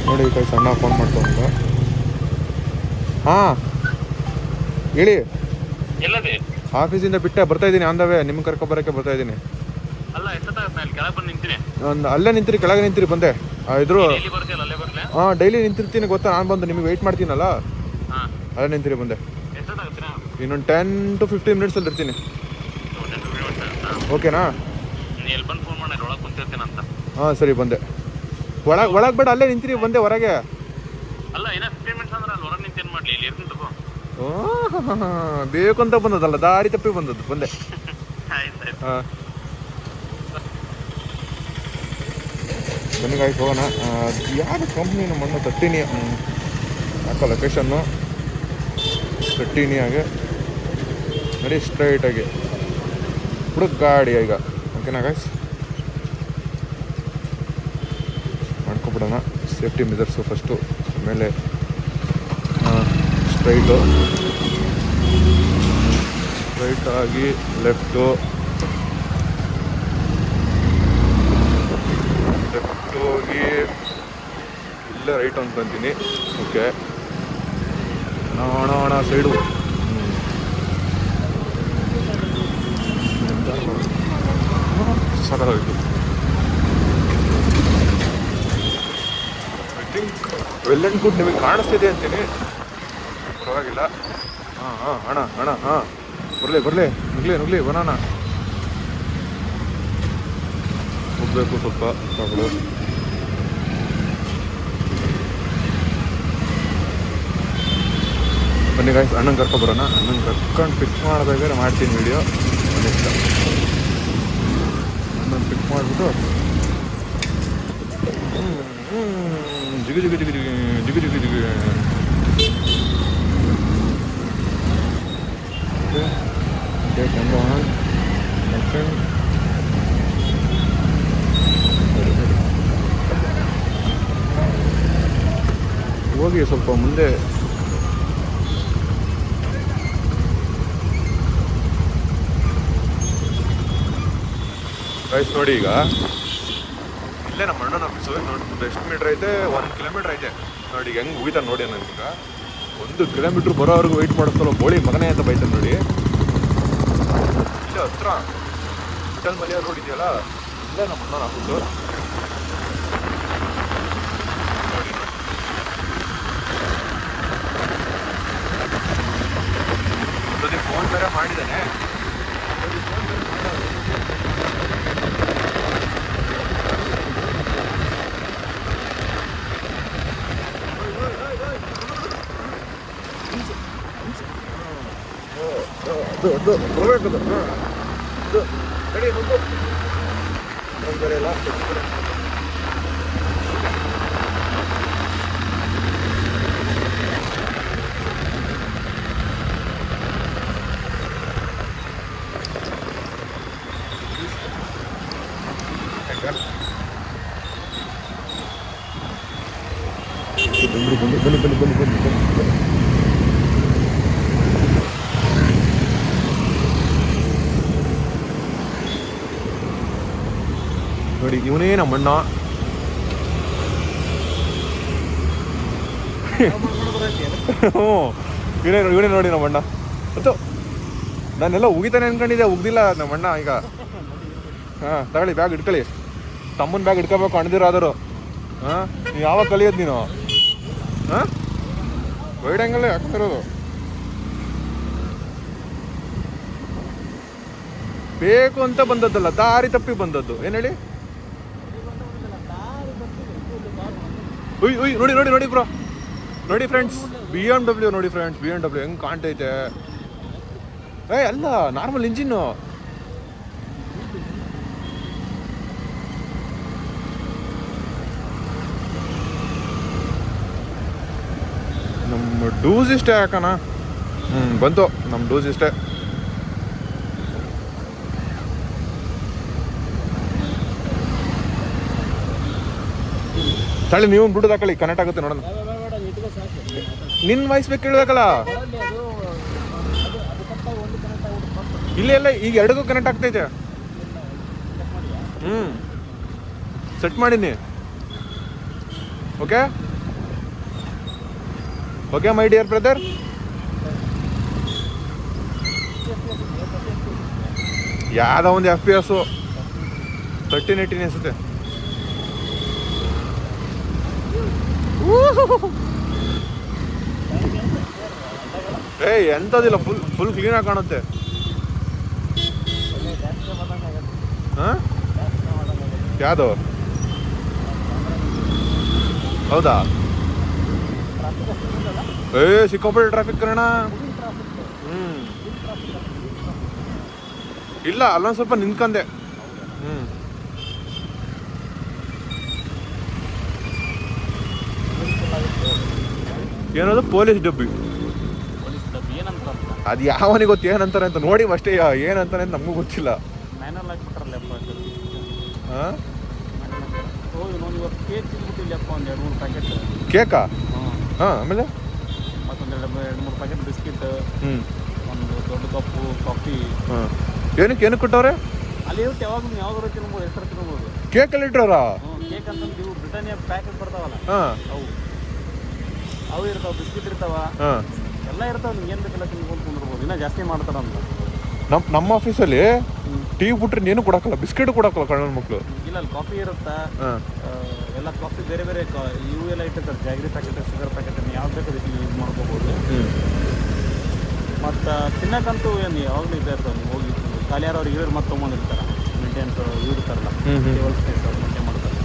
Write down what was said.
ನೋಡಿ ಈ ಕೈ ಸಣ್ಣ ಫೋನ್ ಮಾಡ್ಕೊಂಡು. ಹಾಂ ಹೇಳಿ. ಎಲ್ಲದೆ ಆಫೀಸಿಂದ ಬಿಟ್ಟೆ ಬರ್ತಾ ಇದ್ದೀನಿ, ಆಂದವೇ ನಿಮ್ಗೆ ಕರ್ಕೊಬರೋಕ್ಕೆ ಬರ್ತಾ ಇದ್ದೀನಿ. ಅಲ್ಲ ಎಷ್ಟೊತ್ತಾಗುತ್ತೆ ಅಲ್ಲಿ ಕೆಳಗೆ ಬಂದು ನಿಂತೀನಿ. ಒಂದು ಅಲ್ಲೇ ನಿಂತಿರಿ, ಕೆಳಗೆ ನಿಂತಿರಿ ಬಂದೆ. ಇದ್ರು ಡೈಲಿ ಬರ್ತೀಯಲ್ಲ ಅಲ್ಲೇ ಬರ್ಲೆ? ಹಾಂ ಡೈಲಿ ನಿಂತಿರ್ತೀನಿ ಗೊತ್ತಾ, ನಾನು ಬಂದು ನಿಮಗೆ ವೆಯ್ಟ್ ಮಾಡ್ತೀನಲ್ಲ, ಹಾಂ ಅಲ್ಲೇ ನಿಂತಿರಿ ಬಂದೆ. ಎಷ್ಟೊತ್ತಾಗುತ್ತೆ? ಇನ್ನೊಂದು 10 to 15 ಮಿನಿಟ್ಸಲ್ಲಿ ಇರ್ತೀನಿ. ಓಕೆನಾ? ನೀನು ಎಲ್ಲಿ ಬಂದು ಫೋನ್ ಮಾಡಿ ಒಳಗೆ ಕುಂತಿರ್ತೀನಂತ. ಹಾಂ ಸರಿ ಬಂದೆ. ಒಳಗೆ ಬೇಡ, ಅಲ್ಲೇ ನಿಂತಿರಿ ಬಂದೆ ಹೊರಗೆ. ಅಲ್ಲ ಇನ್ನೂ 15 ಮಿನಿಟ್ಸ್ ಅಂದ್ರೆ ಅಲ್ಲಿ ಹೊರಗೆ ನಿಂತು ಏನು ಮಾಡಲಿ, ಇಲ್ಲಿ ಇರ್ತೀನಿ ತಗೋ. ಬೇಕು ಅಂತ ಬಂದದಲ್ಲ, ದಾರಿ ತಪ್ಪಿ ಬಂದದ್ದು ಬಂದೆ. ಆಯ್ತು ಹಾಂ ಬನ್ನಿ ಗಾಯ್ಸ್ ಹೋಗೋಣ. ಯಾರು ಕಂಪ್ನಿ ನಮ್ಮಣ್ಣ ತಟ್ಟಿನಿ ಹಾಕೋ ಲೊಕೇಶನ್ನು ತಟ್ಟಿನಿಯಾಗೆ ನಡಿ ಸ್ಟ್ರೈಟಾಗಿ ಹುಡುಗ ಗಾಡಿ ಈಗ. ಓಕೆನಾ ಗಾಯ್ಸ್, ಮಾಡ್ಕೊಬಿಡೋಣ ಸೇಫ್ಟಿ ಮೆಜರ್ಸು ಫಸ್ಟು, ಆಮೇಲೆ ಸ್ಟ್ರೈಟಾಗಿ ಲೆಫ್ಟು ಹೋಗಿ ಇಲ್ಲೇ ರೈಟ್ ಅಂದ್ಕೊಂತೀನಿ. ಓಕೆ ಅಣ್ಣ ಸೈಡು ಸಾಕಾಗೋಯ್ತು. I think well and good ನಿಮಗೆ ಕಾಣಿಸ್ತಿದೆ ಅಂತೀನಿ, ಪರವಾಗಿಲ್ಲ. ಹಾಂ ಅಣ್ಣ ಹಾಂ ಬರಲಿ ನುಗ್ಲಿ ಬರೋಣ. ಹೋಗ್ಬೇಕು ಸ್ವಲ್ಪ ಮಗಳು. ಬನ್ನಿ ಗಾಯ್ಸ್, ಅಣ್ಣಂಗೆ ಕರ್ಕೊಬರೋಣ. ಅಣ್ಣಂಗೆ ಕರ್ಕೊಂಡು ಪಿಕ್ ಮಾಡಬೇಕಾದ್ರೆ ಮಾಡ್ತೀನಿ ವೀಡಿಯೋ. ನೆಕ್ಸ್ಟ್ ಅಣ್ಣನ ಪಿಕ್ ಮಾಡಿಬಿಟ್ಟು ಜಿಗಿ ಜಿಗಿ ಜಿಗಿ ಜಿಗಿ ಜಿಗಿ ಜಿಗಿ ಜಿಗಿ ಹೋಗಿ ಸ್ವಲ್ಪ ಮುಂದೆ. ಗೈಸ್ ನೋಡಿ, ಈಗ ಇಲ್ಲೇ ನಮ್ಮ ಅಣ್ಣನ ಆಫೀಸು ನೋಡಿ, ಎಷ್ಟು ಮೀಟ್ರ್ ಐತೆ? 1 ಕಿಲೋಮೀಟ್ರ್ ಐತೆ ನೋಡಿ. ಹೆಂಗೆ ಹೋಗಿತಾನೆ ನೋಡಿ. ನನಗೀಗ 1 ಕಿಲೋಮೀಟ್ರ್ ಬರೋವರೆಗೂ ವೆಯ್ಟ್ ಮಾಡಿಸ್ತಲ್ಲ, ಬೋಳಿ ಮಗನೇ ಅಂತ ಬೈತಾನೆ ನೋಡಿ. ಇಲ್ಲೇ ಹತ್ರ ವಿಠಲ್ ಮಲಿಯ ರೋಡ್ ಇದೆಯಲ್ಲ, ಇಲ್ಲೇ ನಮ್ಮ ಅಣ್ಣನ ಆಫೀಸು. ನೋಡಿ ಫೋನ್ ಬೇರೆ ಮಾಡಿದ್ದಾನೆ. ಬರಬೇಕದು ನಡಿ ಹೋಗು. ಬೇರೆ ಎಲ್ಲ ಬನ್ನಿ. ನೋಡಿ ಇವನೇ ನಮ್ಮಣ್ಣ. ಇವನೇ ನೋಡಿ ನಮ್ಮಣ್ಣ. ಮತ್ತು ನಾನೆಲ್ಲ ಉಗಿತಾನೆ ಅನ್ಕೊಂಡಿದ್ದೆ, ಉಗ್ದಿಲ್ಲ ನಮ್ಮಣ್ಣ ಈಗ. ಹಾಂ ತಗೊಳ್ಳಿ, ಬ್ಯಾಗ್ ಇಟ್ಕೊಳ್ಳಿ. ತಮ್ಮನ ಬ್ಯಾಗ್ ಇಟ್ಕೋಬೇಕು ಅಣ್ದಿರಾದರು. ಹಾಂ ನೀವು ಯಾವಾಗ ಕಲಿಯೋದು ನೀನು? ಹಾಂ ವೈಡ್ ಆ್ಯಂಗಲ್ಲೇ ಹಾಕ್ತಿರೋದು. ಬೇಕು ಅಂತ ಬಂದದ್ದಲ್ಲ, ದಾರಿ ತಪ್ಪಿ ಬಂದದ್ದು. ಏನು ಹೇಳಿ? ಉಯ್ ನೋಡಿ ಬ್ರೋ, ನೋಡಿ ಫ್ರೆಂಡ್ಸ್, BMW ನೋಡಿ ಫ್ರೆಂಡ್ಸ್, BMW ಹೆಂಗೆ ಕಾಣ್ತೈತೆ. ಅಲ್ಲ ನಾರ್ಮಲ್ ಇಂಜಿನ್ನು. ನಮ್ಮ ಡೂಸ್ ಇಷ್ಟೇ ಹಾಕೋಣ. ಬಂತು ನಮ್ಮ ಡೂಸ್ ಇಷ್ಟೇ. ತಳಿ ನೀವು ಬಿಡೋದು ಹಾಕೊಳ್ಳಿ, ಕನೆಕ್ಟ್ ಆಗುತ್ತೆ ನೋಡೋಣ. ನಿನ್ನ ವಾಯ್ಸ್ ಬೇಕು ಕೇಳಬೇಕಲ್ಲ. ಇಲ್ಲ ಈಗ ಎರಡಿಗೂ ಕನೆಕ್ಟ್ ಆಗ್ತೈತೆ. ಸೆಟ್ ಮಾಡೀನಿ. Okay okay my dear brother. ಯಾವುದೋ ಒಂದು FPS 1318 ಅನಿಸುತ್ತೆ. ಎಂಥದಿಲ್ಲ, ಫುಲ್ ಕ್ಲೀನಾಗಿ ಕಾಣುತ್ತೆ. ಹಾಂ, ಯಾವುದು? ಹೌದಾ? ಸಿಕ್ಕಾಪಟ್ಟೆ ಟ್ರಾಫಿಕ್ ಕಣ. ಇಲ್ಲ, ಅಲ್ಲೊಂದು ಸ್ವಲ್ಪ ನಿಂತ್ಕಂದೆ. ಏನದು? ಪೊಲೀಸ್ ಡಬ್ಬಿ. ಅದು ಯಾವನಿಗೆ ಗೊತ್ತು ಏನಂತಾರೆ ಅಂತ, ನೋಡಿ ಅಷ್ಟೇ. ಏನಂತಾನೆ ಅಂತ ನಮಗೂ ಗೊತ್ತಿಲ್ಲ. ಕೇಕಾ? ಹಾಂ, ಆಮೇಲೆ ಮತ್ತೊಂದು 2-3 ಪ್ಯಾಕೆಟ್ ಬಿಸ್ಕಿಟ್, ಒಂದು ದೊಡ್ಡ ಕಪ್ಪು ಕಾಫಿ. ಹಾಂ, ಏನಕ್ಕೆ ಕೊಟ್ಟವ್ರೆ? ಅಲ್ಲಿ ಇರುತ್ತೆ, ಯಾವಾಗಲೂ ಯಾವ್ದಾರು ತಿನ್ಬೋದು, ಹೆಸರು ತಿನ್ಬೋದು. ಕೇಕಲ್ಲಿ ಇಟ್ಟವ್ರಾ? ಕೇಕ್ ಅಂತಂದು ಇವು ಬ್ರಿಟಾನಿಯಾ ಪ್ಯಾಕೆಟ್ ಬರ್ತಾವಲ್ಲ, ಅವು ಇರ್ತಾವ, ಬಿಸ್ಕಿಟ್ ಇರ್ತಾವ, ಎಲ್ಲ ಇರ್ತಾವ. ನಿಮ್ಗೆ ಏನು ಬೇಕಲ್ಲ ತಿನ್ಕೊಂಡು ಕುಂದಿರ್ಬೋದು. ಇನ್ನೂ ಜಾಸ್ತಿ ಮಾಡ್ತಾರಂತ. ನಮ್ಮ ಆಫೀಸಲ್ಲಿ ಟೀ ಬಿಟ್ರೆ ನೀನು ಕೊಡಕ್ಕಲ್ಲ, ಬಿಸ್ಕೆಟ್ ಕೊಡಕ್ಕಲ್ಲ ಕಣ್ಣನ ಮಕ್ಕಳು. ಇಲ್ಲ, ಅಲ್ಲಿ ಕಾಫಿ ಇರುತ್ತಾ, ಎಲ್ಲ ಕಾಫಿ ಬೇರೆ ಬೇರೆ ಇವು ಎಲ್ಲ ಇಟ್ಟಿರ್ತಾರೆ. ಜಾಗ್ರಿ ಪ್ಯಾಕೆಟ್, ಶುಗರ್ ಪ್ಯಾಕೆಟ್, ಯಾವ್ದು ಬೇಕು ಅದಕ್ಕೆ ಯೂಸ್ ಮಾಡ್ಕೋಬೋದು. ಮತ್ತು ತಿನ್ನಕ್ಕಂತೂ ಏನು ಯಾವಾಗಲೂ ಇದ್ದೇ ಇರ್ತಾವೆ. ನೀವು ಹೋಗಿ ಖಾಲಿ ಯಾರು ಅವ್ರಿಗೆ ಇವ್ರು ಮತ್ತೆ ತೊಗೊಂಡಿರ್ತಾರೆ. ಮೇಂಟೆನ್ಸ್ ಇವ್ರು ಇರ್ತಾರಲ್ಲ, ಟೇಬಲ್ ಸ್ಪೇಸ್ ಅವ್ರು ಮೇಂಟೈನ್ ಮಾಡ್ತಾರೆ.